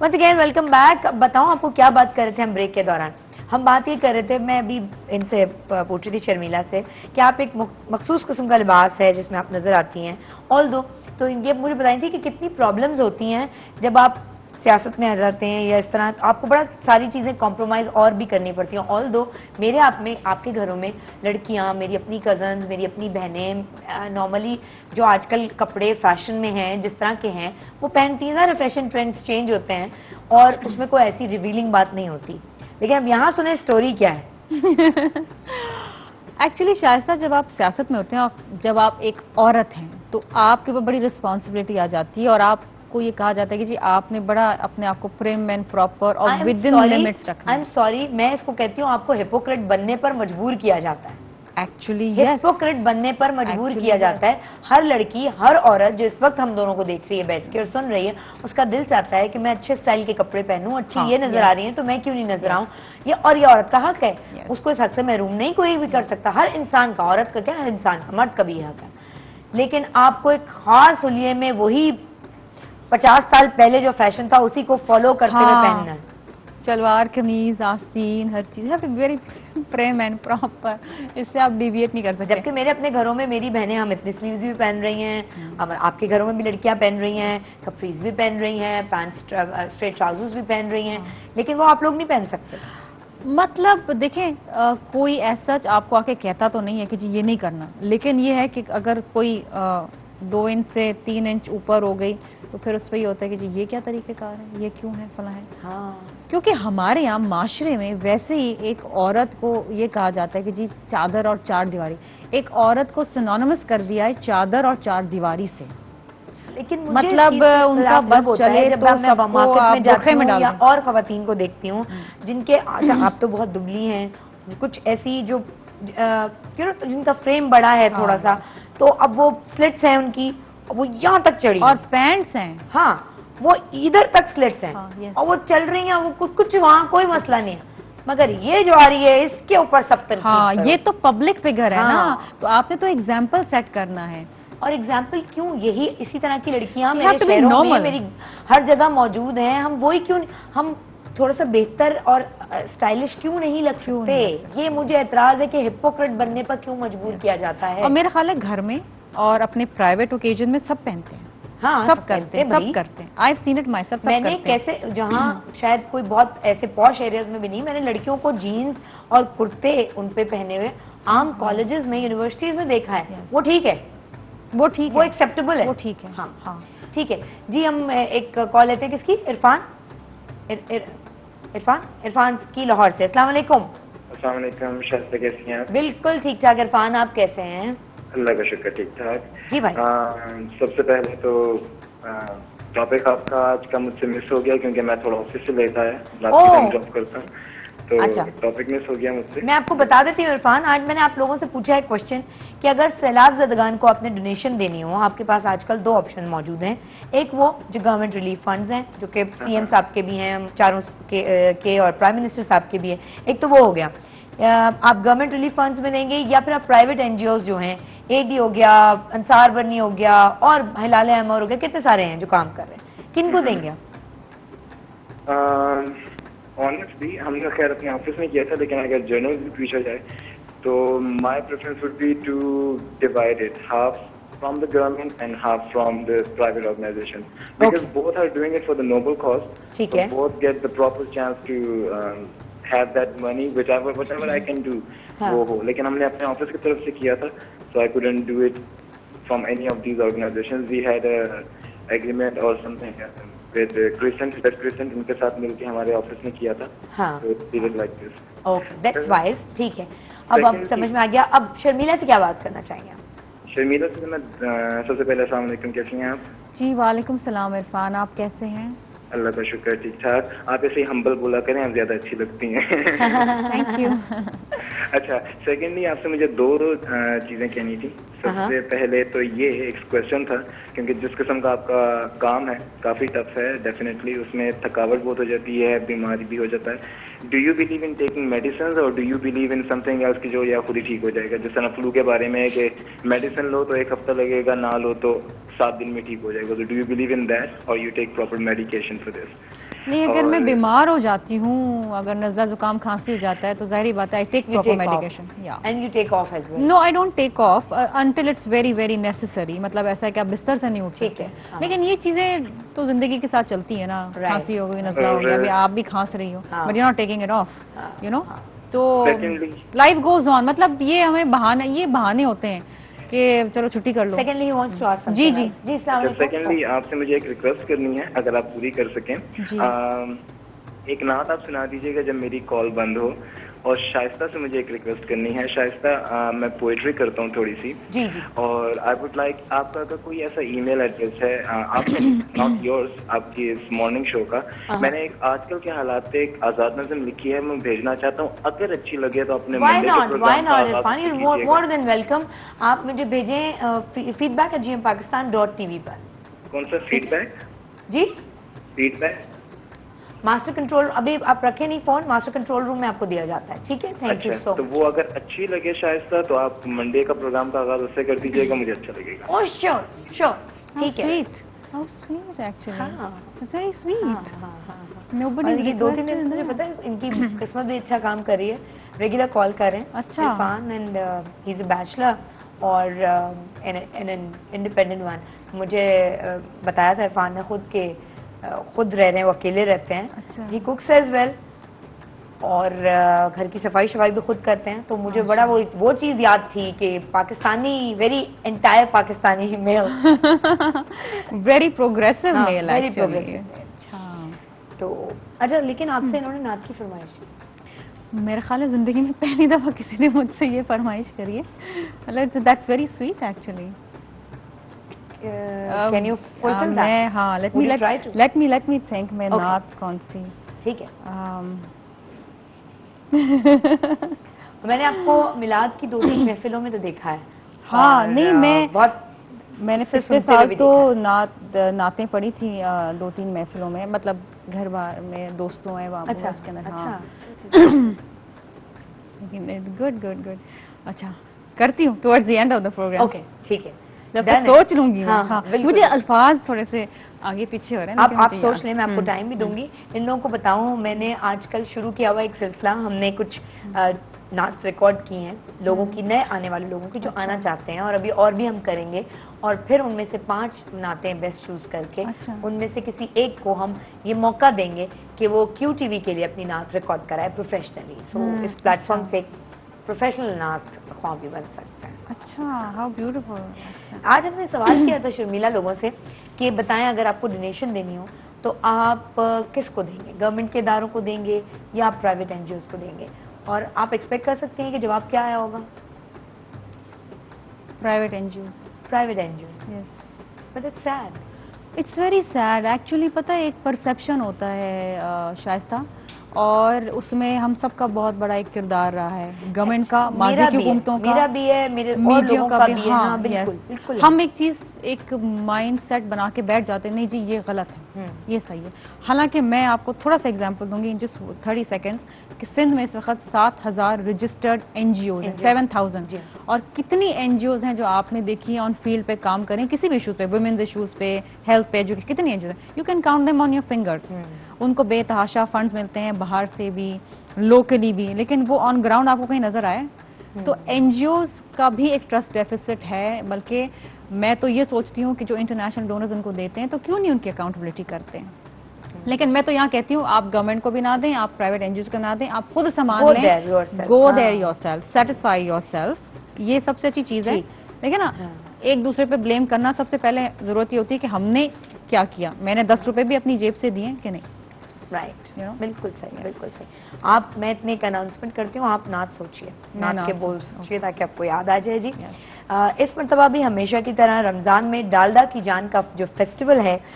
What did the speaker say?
once again welcome back. बताऊं आपको क्या बात कर रहे थे हम ब्रेक के दौरान? हम बात ये कर रहे थे, मैं अभी इनसे पूछ रही थी शर्मिला से कि आप एक मखसूस किस्म का लिबास है जिसमें आप नजर आती हैं ऑल दो, तो ये मुझे बताई थी कि कितनी प्रॉब्लम्स होती हैं जब आप सियासत में आ जाते हैं या इस तरह आपको बड़ा सारी चीज़ें कॉम्प्रोमाइज़ और भी करनी पड़ती हैं। ऑल दो मेरे आप में आपके घरों में लड़कियां, मेरी अपनी कज़न्स, मेरी अपनी बहनें नॉर्मली जो आजकल कपड़े फैशन में हैं जिस तरह के हैं वो पहनती हैं। सारे फैशन ट्रेंड्स चेंज होते हैं और उसमें कोई ऐसी रिवीलिंग बात नहीं होती, लेकिन अब यहाँ सुने स्टोरी क्या है। एक्चुअली शाइस्ता, जब आप सियासत में होते हैं और जब आप एक औरत हैं तो आपके ऊपर बड़ी रिस्पॉन्सिबिलिटी आ जाती है और आपको ये कहा जाता है कि जी आपने बड़ा अपने आप को प्रिम एंड प्रॉपर और विद इन लिमिट्स रखना। आई एम सॉरी, मैं इसको कहती हूँ आपको हिपोक्रेट बनने पर मजबूर किया जाता है। एक्चुअली हिपोक्रेट बनने पर मजबूर किया जाता है। हर लड़की, हर औरत जो इस वक्त हम दोनों को देख रही है बैठ के और सुन रही है, उसका दिल चाहता है कि मैं अच्छे स्टाइल के कपड़े पहनूं, अच्छी ये नजर आ रही है तो मैं क्यों नहीं नजर आऊं। ये औरत का हक है, उसको इस हक से महरूम नहीं कोई भी कर सकता। हर इंसान का, औरत का क्या, हर इंसान का, मर्द का भी हक है। लेकिन आपको एक खास हुलिये में वही 50 साल पहले जो फैशन था उसी को फॉलो करते हुए पहनना है। सलवार कमीज आस्तीन हर चीज वेरी प्रेम एंड प्रॉपर, इससे आप डिविएट नहीं कर सकते। जबकि मेरे अपने घरों में मेरी बहनें हम इतनी स्लीव्स भी पहन रही हैं, आपके घरों में भी लड़कियां पहन रही हैं, कपरीज भी पहन रही हैं, पैंट स्ट्रेट ट्राउजर्स भी पहन रही हैं, लेकिन वो आप लोग नहीं पहन सकते। मतलब देखें, कोई ऐसा आपको आके कहता तो नहीं है कि जी ये नहीं करना, लेकिन ये है कि अगर कोई 2 इंच से 3 इंच ऊपर हो गई तो फिर उस पर ये होता है कि जी ये क्या तरीक़ेकार है, ये क्यों है, फला है। हाँ, क्योंकि हमारे यहाँ माशरे में वैसे ही एक औरत को ये कहा जाता है कि जी चादर और चार दीवारी, एक औरत को सिनोनिमस कर दिया है चादर और चार दीवारी से। लेकिन मतलब उनका बस चले तो सबको में डाल, या और खवातीन को देखती हूँ जिनके, अच्छा आप तो बहुत दुबली हैं, कुछ ऐसी जो जिनका फ्रेम बड़ा है थोड़ा सा, तो अब वो स्लिट्स हैं उनकी, वो यहाँ तक चढ़ी और पैंट्स हैं, हाँ वो इधर तक स्लिट्स हैं, और वो चल रही हैं, वो कुछ वहाँ कोई मसला नहीं है। मगर ये जो आ रही है इसके ऊपर सब तरह, हाँ ये तो पब्लिक फिगर है ना, तो आपने तो एग्जाम्पल सेट करना है। और एग्जाम्पल क्यों, यही इसी तरह की लड़कियां मेरे शहरों में, मेरी हर जगह मौजूद हैं। हम वही क्यों, हम थोड़ा सा बेहतर और स्टाइलिश क्यों नहीं लगते? ये मुझे एतराज है कि हिपोक्रेट बनने पर क्यों मजबूर किया जाता है। और मेरा ख्याल है घर में और अपने प्राइवेट ओकेजन में सब पहनते हैं। हाँ सब करते हैं, सब करते हैं। I have seen it my self. मैंने कैसे, जहाँ शायद कोई बहुत ऐसे पॉश एरियाज में भी नहीं, मैंने लड़कियों को जीन्स और कुर्ते उन पे पहने हुए आम कॉलेजेस में, यूनिवर्सिटीज में देखा है। वो ठीक है, वो ठीक, वो एक्सेप्टेबल है, वो ठीक है। हाँ हाँ ठीक है जी। हम एक कॉल लेते हैं, किसकी? इरफान, इरफान की लाहौर से। अस्सलाम वालेकुम। अस्सलाम वालेकुम, शाइस्ता कैसी हैं आप? बिल्कुल ठीक ठाक इरफान, आप कैसे हैं? अल्लाह का शुक्र, ठीक ठाक जी भाई। सबसे पहले तो टॉपिक आपका आज का मुझसे मिस हो गया क्योंकि मैं थोड़ा ऑफिस से लेट आया, रात के टाइम जॉब करता हूँ, तो अच्छा, टॉपिक मिस हो गया मुझसे। मैं आपको बता देती हूँ इरफान, आज मैंने आप लोगों से पूछा है क्वेश्चन कि अगर सैलाब ज़दगान को आपने डोनेशन देनी हो, आपके पास आजकल 2 ऑप्शन मौजूद हैं। एक वो जो गवर्नमेंट रिलीफ फंड्स हैं, जो कि सीएम साहब के भी हैं, हम चारों के और प्राइम मिनिस्टर साहब के भी हैं। एक तो वो हो गया, आप गवर्नमेंट रिलीफ फंड्स में देंगे, या फिर आप प्राइवेट एनजीओ जो हैं, एडी हो गया, अंसार बनी हो गया और हिलाल अहमर हो गया, कितने सारे हैं जो काम कर रहे हैं, किनको देंगे आप? ऑनेस्टली हमने खैर अपने ऑफिस में किया था, लेकिन अगर जर्नल भी पूछा जाए तो my preference would be to divide it, half from the government and half from the private organizations, because both are doing it for the noble cause. ठीक है, है, both get the proper chance to have that money, whatever I can do, वो हो। लेकिन हमने अपने office की तरफ से किया था, so I couldn't do it from any of these organizations. We had a agreement or something with Crescent, उनके साथ मिलके हमारे ऑफिस में किया था। हाँ, so it is like this. Okay, that's wise, ठीक है। अब समझ में आ गया। अब शर्मिला से क्या बात करना चाहेंगे आप? शर्मिला से मैं सबसे पहले अस्सलाम वालेकुम, कैसी हैं आप? जी वालेकुम सलाम इरफान, आप कैसे हैं? अल्लाह का शुक्र, ठीक ठाक। आप ऐसे ही हम्बल बोला करें, आप ज्यादा अच्छी लगती हैं। Thank you. अच्छा, सेकेंडली आपसे मुझे 2 चीजें कहनी थी। सबसे पहले तो ये एक क्वेश्चन था, क्योंकि जिस किस्म का आपका काम है काफी टफ है, डेफिनेटली उसमें थकावट बहुत हो जाती है, बीमारी भी हो जाता है। Do you believe in taking medicine और do you believe in something else की जो या खुद ही ठीक हो जाएगा? जिस तरह फ्लू के बारे में है कि मेडिसिन लो तो 1 हफ्ता लगेगा, ना लो तो 7 दिन में ठीक हो जाएगा। तो do you believe in that और you take proper medication for this? نہیں اگر میں بیمار ہو جاتی ہوں, اگر نزلہ زکام کھانسی ہو جاتا ہے تو ظاہری بات ہے I take proper medication. And you take off as well. No, I don't take off until it's very very necessary. مطلب ایسا ہے کہ آپ بستر سے نہیں اٹھ سکتے. لیکن یہ چیزیں تو زندگی کے ساتھ چلتی ہیں نا, کھانسی ہو گئی, نزلہ ہو گیا, ابھی آپ بھی کھانس رہی ہو, but you're not taking it off, you know. تو لائف گوز آن, مطلب یہ ہمیں بہانے ہوتے ہیں کہ چلو چھٹی کر لو. Secondly, he wants to ask something. جی جی جی السلام علیکم. سیکنڈلی آپ سے مجھے ایک ریکویسٹ کرنی ہے, اگر آپ پوری کر سکیں. ایک نعت آپ سنا دیجیے گا جب میری کال بند ہو. اور شائستہ سے مجھے ایک ریکویسٹ کرنی ہے. شائستہ, میں پوئٹری کرتا ہوں تھوڑی سی, جی جی, اور آئی وڈ لائک آپ کا اگر کوئی ایسا ای میل ایڈریس ہے, آپ ناٹ یورس, آپ کی اس مارننگ شو کا, میں نے ایک آج کل کے حالات پہ ایک آزاد نظم لکھی ہے, میں بھیجنا چاہتا ہوں. اگر اچھی لگے تو اپنے why not Irfan, you're more than welcome. آپ مجھے بھیجیں feedback@gmpakistan.tv پر. کون سا فیڈ بیک؟ جی فیڈ بیک ماسٹر کنٹرول, ابھی آپ رکھے نہیں فون, ماسٹر کنٹرول روم میں آپ کو دیا جاتا ہے. ٹھیک ہے, تھینک یو سو. تو وہ اگر اچھی لگے شائستہ تو آپ منڈے کا پروگرام کا آغاز اس سے کر دیجیے گا, مجھے اچھا لگے گا. اوہ شیور شیور, ٹھیک ہے. How sweet actually. ہاں, Very sweet. اور یہ 2-3 دن مجھے پتا ہے ان کی قسمت بھی اچھا کام کر رہی ہے, ریگولر کال کر رہے ہیں. اچھا. Irfan and he is a bachelor اور انڈیپینڈنٹ ون. مجھے بتایا تھا عرفان نے خود رہ رہے ہیں, وہ اکیلے رہتے ہیں. ہی کوکس ایز ویل, اور گھر کی صفائی شفائی بھی خود کرتے ہیں. تو مجھے بڑا وہ چیز یاد تھی کہ پاکستانی, ویری انٹائر پاکستانی میل, ویری پروگریسو میل ویری ایکچولی. پروگریسو. تو اچھا, لیکن آپ سے انہوں نے نعت کی فرمائش کی. میرے خیال ہے زندگی میں پہلی دفعہ کسی نے مجھ سے یہ فرمائش کری ہے. مطلب that's very sweet actually. Can you fulfill that? ہاں, let me think میں نعت کون سی. ٹھیک ہے. میں نے آپ کو میلاد کی 2-3 محفلوں میں تو دیکھا ہے. ہاں, نہیں میں نے پچھلے سال تو نعتیں پڑھی تھی 2-3 محفلوں میں, مطلب گھر بار میں دوستوں ہیں وہاں اس کے اندر. ہاں, گڈ. اچھا, کرتی ہوں towards the end of the programme. Okay, ٹھیک ہے, سوچ لوں گی. مجھے الفاظ تھوڑے سے آگے پیچھے ہو رہے ہیں. آپ سوچ لیں, میں آپ کو ٹائم بھی دوں گی. ان لوگوں کو بتاؤں, میں نے آج کل شروع کیا ہوا ایک سلسلہ, ہم نے کچھ نعت ریکارڈ کی ہیں لوگوں کی, نئے آنے والے لوگوں کی جو آنا چاہتے ہیں, اور ابھی اور بھی ہم کریں گے. اور پھر ان میں سے 5 نعتیں بیسٹ چوز کر کے ان میں سے کسی ایک کو ہم یہ موقع دیں گے کہ وہ کیو ٹی وی کے لیے اپنی نعت ریکارڈ کرائے پروفیشنلی. سو اس پلیٹ فارم سے پروفیشنل نعت خواہ بھی بن سکتا ہے. اچھا, ہاؤ بیوٹیفل. آج ہم نے سوال کیا تھا شرمیلا لوگوں سے کہ بتائیں اگر آپ کو ڈونیشن دینی ہو تو آپ کس کو دیں گے, گورنمنٹ کے اداروں کو دیں گے یا آپ پرائیویٹ این جی اوز کو دیں گے؟ اور آپ ایکسپیکٹ کر سکتے ہیں کہ جواب کیا آیا ہوگا؟ Private N G Os. Private N G Os. Yes, but it's sad. It's very sad actually. پتہ ہے ایک پرسیپشن ہوتا ہے شائستہ, اور اس میں ہم سب کا بہت بڑا ایک کردار رہا ہے, گورنمنٹ کا, ماضی کی حکومتوں کا, میرا بھی ہے, میرے اور لوگوں کا بھی ہے. ہاں بالکل. ہم ایک چیز, ایک مائنڈ سیٹ بنا کے بیٹھ جاتے ہیں, نہیں جی یہ غلط ہے, یہ صحیح ہے. حالانکہ میں آپ کو تھوڑا سا ایگزامپل دوں گی ان جسٹ 30 سیکنڈ کہ سندھ میں اس وقت 7,000 رجسٹرڈ این جی اوز ہیں, 7,000. اور کتنی این جی اوز ہیں جو آپ نے دیکھی ہیں آن فیلڈ پہ کام کریں کسی بھی ایشوز پہ, ویمنز ایشوز پہ, ہیلتھ پہ, ایجوکیشن, کتنی این جی اوز ہیں, you can count them on your fingers. ان کو بے تحاشا فنڈز ملتے ہیں, باہر سے بھی, لوکلی بھی, لیکن وہ آن گراؤنڈ آپ کو کہیں نظر آئے؟ تو این جی اوز کا بھی ایک ٹرسٹ ڈیفیسٹ ہے. بلکہ میں تو یہ سوچتی ہوں کہ جو انٹرنیشنل ڈونرز ان کو دیتے ہیں تو کیوں نہیں ان کی اکاؤنٹیبلٹی کرتے ہیں. لیکن میں تو یہاں کہتی ہوں آپ گورنمنٹ کو بھی نہ دیں, آپ پرائیویٹ این جی اوز کو نہ دیں, آپ خود سامان لیں, go there yourself, satisfy yourself. یہ سب سے اچھی چیز ہے. دیکھیں نا, ایک دوسرے پہ بلیم کرنا, سب سے پہلے ضرورت یہ ہوتی ہے کہ ہم نے کیا کیا. میں نے 10 روپے بھی اپنی جیب سے دیے کہ نہیں. رائٹ, بالکل صحیح, بالکل صحیح. آپ, میں اتنے ایک اناؤنسمنٹ کرتی ہوں, آپ نعت سوچیے, نعت کے بول سوچیے تاکہ آپ کو یاد آ جائے. جی, اس مرتبہ بھی ہمیشہ کی طرح رمضان میں ڈالڈا کی جان کا جو فیسٹیول ہے